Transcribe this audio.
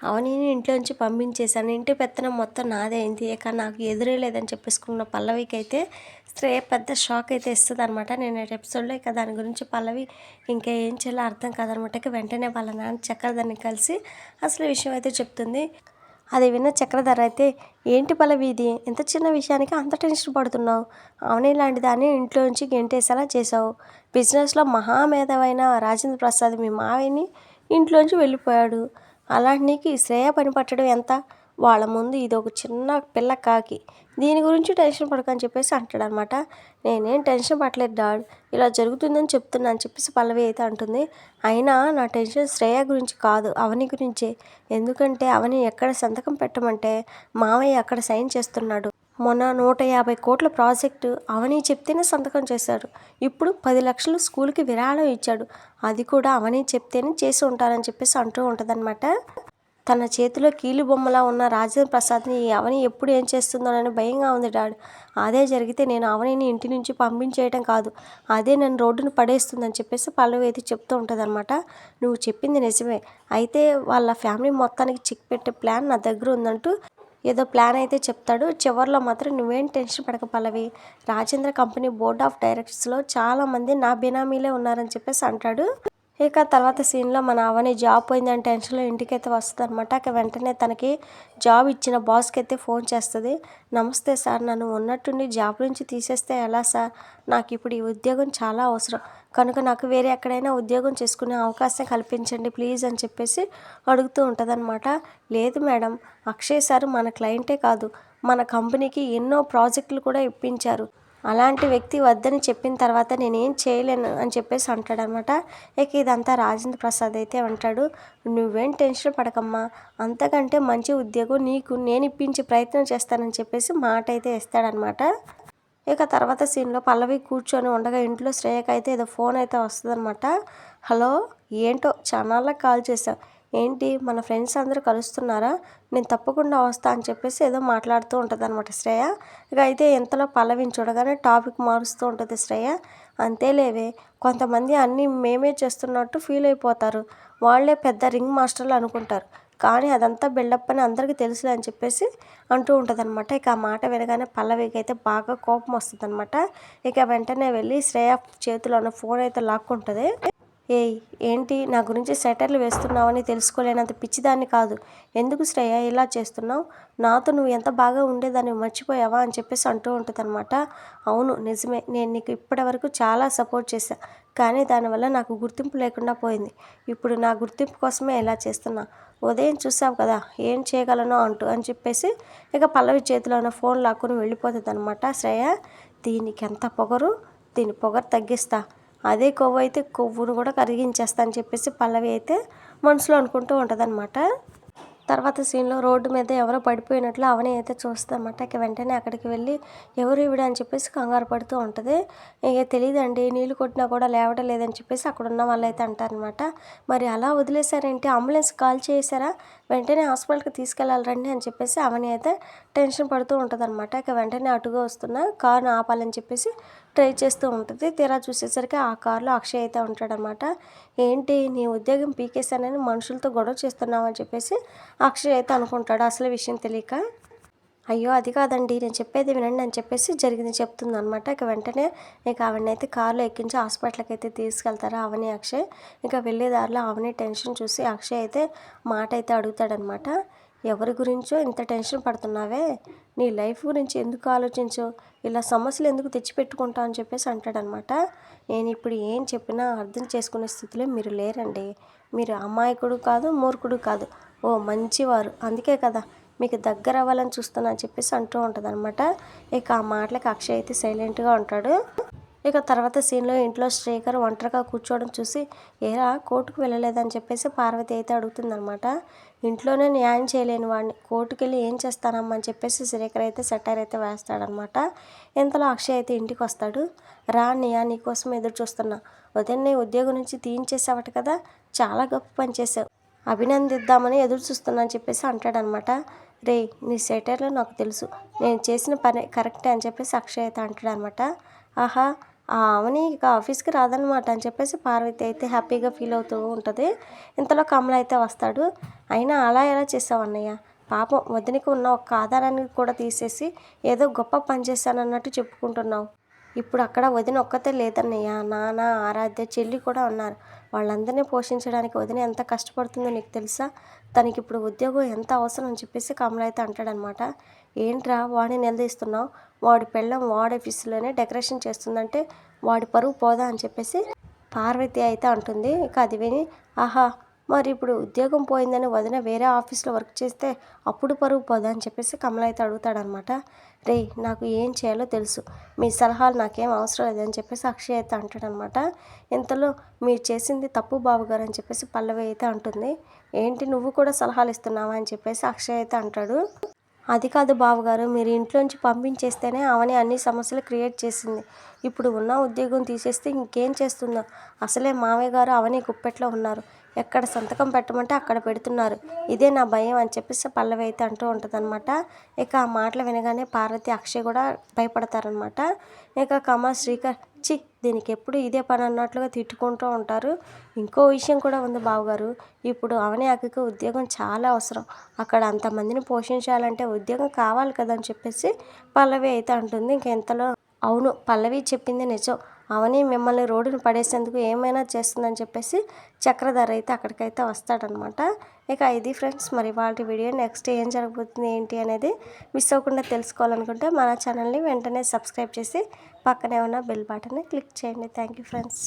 అవనిని ఇంట్లోంచి పంపించేశాను. ఇంటి పెత్తనం మొత్తం నాదే అయింది. ఇక నాకు ఎదురే లేదని చెప్పేసుకున్న పల్లవికైతే శ్రేయ పెద్ద షాక్ అయితే ఇస్తదనమాట. నేనేటి ఎపిసోడ్‌లో ఇక దాని గురించి పల్లవి ఇంకా ఏం చేయాలో అర్థం కాదనమాట. ఇక వెంటనే వాళ్ళ నాన్న చక్రధర్‌ని కలిసి అసలు విషయం అయితే చెప్తుంది. అది విన్న చక్రధర్ అయితే, "ఏంటి పల్లవి ఇది? ఇంత చిన్న విషయానికి అంత టెన్షన్ పడుతున్నావు? అవని లాంటి దాన్ని ఇంట్లోంచి గెంటేసేలా చేశావు. బిజినెస్‌లో మహామేధావైన రాజేంద్ర ప్రసాద్ మీ మావయ్యని ఇంట్లోంచి వెళ్ళిపోయాడు. అలాంటి నీకు ఈ శ్రేయ పని పట్టడం ఎంత? వాళ్ళ ముందు ఇదొక చిన్న పిల్ల కాకి. దీని గురించి టెన్షన్ పడకని చెప్పేసి అంటాడనమాట. నేనేం టెన్షన్ పడలేదు డాడ్, ఇలా జరుగుతుందని చెప్తున్నా అని చెప్పేసి పల్లవి అయితే అంటుంది. అయినా నా టెన్షన్ శ్రేయ గురించి కాదు, అవని గురించే. ఎందుకంటే అవని ఎక్కడ సంతకం పెట్టమంటే మావయ్య అక్కడ సైన్ చేస్తున్నాడు. మొన్న 150 కోట్ల ప్రాజెక్టు అవని చెప్తేనే సంతకం చేశాడు. ఇప్పుడు 10 లక్షలు స్కూల్కి విరాళం ఇచ్చాడు. అది కూడా అవని చెప్తేనే చేసి ఉంటారని చెప్పేసి అంటూ ఉంటుందన్నమాట. తన చేతిలో కీలు బొమ్మలా ఉన్న రాజేంద్ర ప్రసాద్ని ఈ అవని ఎప్పుడు ఏం చేస్తుందోనని భయంగా ఉంది డాడ్. అదే జరిగితే నేను అవనిని ఇంటి నుంచి పంపించేయటం కాదు, అదే నన్ను రోడ్డును పడేస్తుందని చెప్పేసి పల్లవి అయితే చెప్తూ ఉంటుందన్నమాట. నువ్వు చెప్పింది నిజమే. అయితే వాళ్ళ ఫ్యామిలీ మొత్తానికి చెక్ పెట్టే ప్లాన్ నా దగ్గర ఉందంటూ ఏదో ప్లాన్ అయితే చెప్తాడు. చివరిలో మాత్రం నువ్వేం టెన్షన్ పడక పల్లవి, రాజేంద్ర కంపెనీ బోర్డ్ ఆఫ్ డైరెక్టర్స్లో చాలామంది నా బినామీలే ఉన్నారని చెప్పేసి అంటాడు. ఇక తర్వాత సీన్లో మన అవని జాబ్ పోయిందని టెన్షన్లో ఇంటికైతే వస్తుందన్నమాట. ఇక వెంటనే తనకి జాబ్ ఇచ్చిన బాస్కి అయితే ఫోన్ చేస్తుంది. నమస్తే సార్, నన్ను ఉన్నట్టుండి జాబ్ నుంచి తీసేస్తే ఎలా సార్? నాకు ఇప్పుడు ఈ ఉద్యోగం చాలా అవసరం కనుక నాకు వేరే ఎక్కడైనా ఉద్యోగం చేసుకునే అవకాశం కల్పించండి ప్లీజ్ అని చెప్పేసి అడుగుతూ ఉంటుందన్నమాట. లేదు మేడం, అక్షయ్ సార్ మన క్లయింటే కాదు, మన కంపెనీకి ఎన్నో ప్రాజెక్టులు కూడా ఇప్పించారు. అలాంటి వ్యక్తి వద్దని చెప్పిన తర్వాత నేనేం చేయలేను అని చెప్పేసి అంటాడనమాట. ఇక ఇదంతా రాజేంద్ర ప్రసాద్ అయితే అంటాడు, నువ్వేం టెన్షన్ పడకమ్మా, అంతకంటే మంచి ఉద్యోగం నీకు నేను ఇప్పించే ప్రయత్నం చేస్తానని చెప్పేసి మాట అయితే ఇస్తాడనమాట. ఇక తర్వాత సీన్లో పల్లవి కూర్చొని ఉండగా ఇంట్లో శ్రేయకి అయితే ఏదో ఫోన్ అయితే వస్తుందన్నమాట. హలో, ఏంటో చాన్నాళ్ళకి కాల్ చేశావు, ఏంటి మన ఫ్రెండ్స్ అందరూ కలుస్తున్నారా? నేను తప్పకుండా వస్తా అని చెప్పేసి ఏదో మాట్లాడుతూ ఉంటుంది అనమాట శ్రేయ. ఇక అయితే ఇంతలో పల్లవిని చూడగానే టాపిక్ మారుస్తూ ఉంటుంది శ్రేయ. అంతేలేవే, కొంతమంది అన్నీ మేమే చేస్తున్నట్టు ఫీల్ అయిపోతారు, వాళ్ళే పెద్ద రింగ్ మాస్టర్లు అనుకుంటారు, కానీ అదంతా బిల్డప్ అని అందరికీ తెలుసులే అని చెప్పేసి అంటూ ఉంటుందన్నమాట. ఇక ఆ మాట వినగానే పల్లవికి అయితే బాగా కోపం వస్తుందన్నమాట. ఇక వెంటనే వెళ్ళి శ్రేయ చేతిలో ఉన్న ఫోన్ అయితే లాక్కుంటుంది. ఏయ్, ఏంటి నా గురించి సెటర్లు వేస్తున్నావని తెలుసుకోలేనంత పిచ్చిదాన్ని కాదు. ఎందుకు శ్రేయ ఇలా చేస్తున్నావు? నాతో నువ్వు ఎంత బాగా ఉండేదాన్ని మర్చిపోయావా అని చెప్పేసి అంటూ ఉంటుందన్నమాట. అవును నిజమే, నేను నీకు ఇప్పటివరకు చాలా సపోర్ట్ చేశా, కానీ దానివల్ల నాకు గుర్తింపు లేకుండా పోయింది. ఇప్పుడు నా గుర్తింపు కోసమే ఇలా చేస్తున్నా. ఉదయం చూసావు కదా ఏం చేయగలనో అంటూ అని చెప్పేసి ఇక పల్లవి చేతిలో ఉన్న ఫోన్ లాక్కుని వెళ్ళిపోతుంది అనమాట శ్రేయ. దీనికి ఎంత పొగరు, దీని పొగరు తగ్గిస్తా, అదే కొవ్వు అయితే కొవ్వును కూడా కరిగించేస్తా అని చెప్పేసి పల్లవి అయితే మనసులో అనుకుంటూ ఉంటుందన్నమాట. తర్వాత సీన్లో రోడ్డు మీద ఎవరో పడిపోయినట్లు అవని అయితే చూస్తుందన్నమాట. ఇక వెంటనే అక్కడికి వెళ్ళి ఎవరు ఇవిడ అని చెప్పేసి కంగారు పడుతూ ఉంటుంది. ఇక తెలియదండి, నీళ్ళు కొట్టినా కూడా లేవడం లేదని చెప్పేసి అక్కడ ఉన్న వాళ్ళు అయితే అంటారనమాట. మరి అలా వదిలేశారేంటి, అంబులెన్స్ కాల్ చేశారా? వెంటనే హాస్పిటల్కి తీసుకెళ్ళాలి రండి అని చెప్పేసి అవని అయితే టెన్షన్ పడుతూ ఉంటుందన్నమాట. ఇక వెంటనే అటుగా వస్తున్న కారును ఆపాలని చెప్పేసి ట్రై చేస్తూ ఉంటుంది. తీరా చూసేసరికి ఆ కారులో అక్షయ్ అయితే ఉంటాడనమాట. ఏంటి నీ ఉద్యోగం పీకేశానని మనుషులతో గొడవ చేస్తున్నావు అని చెప్పేసి అక్షయ్ అయితే అనుకుంటాడు అసలు విషయం తెలియక. అయ్యో అది కాదండి, నేను చెప్పేది వినండి అని చెప్పేసి జరిగింది చెప్తుంది అనమాట. ఇక వెంటనే ఇక ఆవిడనైతే కారులో ఎక్కించి హాస్పిటల్కి అయితే తీసుకెళ్తారు అవని అక్షయ్. ఇక వెళ్ళే దారిలో అవని టెన్షన్ చూసి అక్షయ్ అయితే మాట అయితే అడుగుతాడనమాట. ఎవరి గురించో ఇంత టెన్షన్ పడుతున్నావే, నీ లైఫ్ గురించి ఎందుకు ఆలోచించు, ఇలా సమస్యలు ఎందుకు తెచ్చిపెట్టుకుంటావు అని చెప్పేసి అంటాడనమాట. నేను ఇప్పుడు ఏం చెప్పినా అర్థం చేసుకునే స్థితిలో మీరు లేరండి, మీరు అమాయకుడు కాదు మూర్ఖుడు కాదు, ఓ మంచివారు, అందుకే కదా మీకు దగ్గర అవ్వాలని చూస్తున్నా అని చెప్పేసి అంటూ ఉంటుంది అనమాట. ఇక ఆ మాటలకి అక్షయ్ అయితే సైలెంట్గా ఉంటాడు. ఇక తర్వాత సీన్లో ఇంట్లో శ్రీకర్ ఒంటరిగా కూర్చోవడం చూసి, ఏరా కోర్టుకు వెళ్ళలేదని చెప్పేసి పార్వతి అయితే అడుగుతుందనమాట. ఇంట్లోనే న్యాయం చేయలేని వాడిని కోర్టుకు వెళ్ళి ఏం చేస్తానమ్మా అని చెప్పేసి శ్రీకర్ అయితే సెటైర్ అయితే వేస్తాడనమాట. ఇంతలో అక్షయ్ అయితే ఇంటికి వస్తాడు. రా అన్నయ్య, నీకోసం ఎదురు చూస్తున్నా, ఉదయాన్నే ఉద్యోగం నుంచి తీయించేసావట కదా, చాలా గొప్ప పని చేసావు, అభినందిద్దామని ఎదురు చూస్తున్నా అని చెప్పేసి అంటాడనమాట. రే, నీ సెటైర్లో నాకు తెలుసు, నేను చేసిన పని కరెక్టే అని చెప్పేసి అక్షయ్ అయితే అంటాడనమాట. ఆహా, అవని ఇక ఆఫీస్కి రాదనమాట అని చెప్పేసి పార్వతి అయితే హ్యాపీగా ఫీల్ అవుతూ ఉంటుంది. ఇంతలో కమల అయితే వస్తాడు. అయినా అలా ఎలా చేసావు అన్నయ్య, పాపం వదినకి ఉన్న ఒక్క ఆధారాన్ని కూడా తీసేసి ఏదో గొప్ప పని చేశానన్నట్టు చెప్పుకుంటున్నావు. ఇప్పుడు అక్కడ వదిన ఒక్కతే లేదన్నయ్య, నాన్న, ఆరాధ్య, చెల్లి కూడా ఉన్నారు. వాళ్ళందరినీ పోషించడానికి వదిన ఎంత కష్టపడుతుందో నీకు తెలుసా? తనకి ఇప్పుడు ఉద్యోగం ఎంత అవసరం అని చెప్పేసి కమల అయితే అంటాడనమాట. ఏంట్రా వాడిని నిలదీస్తున్నావు? వాడి పెళ్ళం వాడి ఆఫీసులోనే డెకరేషన్ చేస్తుందంటే వాడి పరువు పోదా అని చెప్పేసి పార్వతి అయితే అంటుంది. ఇక అది విని, ఆహా, మరి ఇప్పుడు ఉద్యోగం పోయిందని వదిన వేరే ఆఫీస్లో వర్క్ చేస్తే అప్పుడు పరువు పోదా అని చెప్పేసి కమల అయితే అడుగుతాడనమాట. రే, నాకు ఏం చేయాలో తెలుసు, మీ సలహాలు నాకేం అవసరం లేదని చెప్పేసి అక్షయ్ అయితే అంటాడనమాట. ఇంతలో మీరు చేసింది తప్పు బావగారు అని చెప్పేసి పల్లవి అయితే అంటుంది. ఏంటి నువ్వు కూడా సలహాలు ఇస్తున్నావా అని చెప్పేసి అక్షయ్ అయితే అంటాడు. అది కాదు బావగారు, మీరు ఇంట్లోంచి పంపించేస్తేనే అవని అన్ని సమస్యలు క్రియేట్ చేసింది. ఇప్పుడు ఉన్న ఉద్యోగం తీసేస్తే ఇంకేం చేస్తుందో. అసలే మావయ్య గారు అవని గుప్పెట్లో ఉన్నారు. ఎక్కడ సంతకం పెట్టమంటే అక్కడ పెడుతున్నారు. ఇదే నా భయం అని చెప్పేసి పల్లవి అయితే అంటూ ఉంటుందన్నమాట. ఇక ఆ మాటలు వినగానే పార్వతి, అక్షయ్ కూడా భయపడతారనమాట. ఇక కమల్, శ్రీకర్ చి దీనికి ఎప్పుడు ఇదే పని అన్నట్లుగా తిట్టుకుంటూ ఉంటారు. ఇంకో విషయం కూడా ఉంది బావగారు, ఇప్పుడు అవని అక్కకి ఉద్యోగం చాలా అవసరం. అక్కడ అంతమందిని పోషించాలంటే ఉద్యోగం కావాలి కదా అని చెప్పేసి పల్లవి అయితే అంటుంది. ఇంకెంతలో అవును, పల్లవి చెప్పింది నిజం, అవని మిమ్మల్ని రోడ్డున పడేసేందుకు ఏమైనా చేస్తుందని చెప్పేసి చక్రధర అయితే అక్కడికైతే వస్తాడనమాట. ఇక ఇది ఫ్రెండ్స్, మరి వాళ్ళ వీడియో నెక్స్ట్ ఏం జరగబోతుంది ఏంటి అనేది మిస్ అవ్వకుండా తెలుసుకోవాలనుకుంటే మన ఛానల్ని వెంటనే సబ్స్క్రైబ్ చేసి పక్కనే ఉన్న బెల్ బటన్ని క్లిక్ చేయండి. Thank you friends.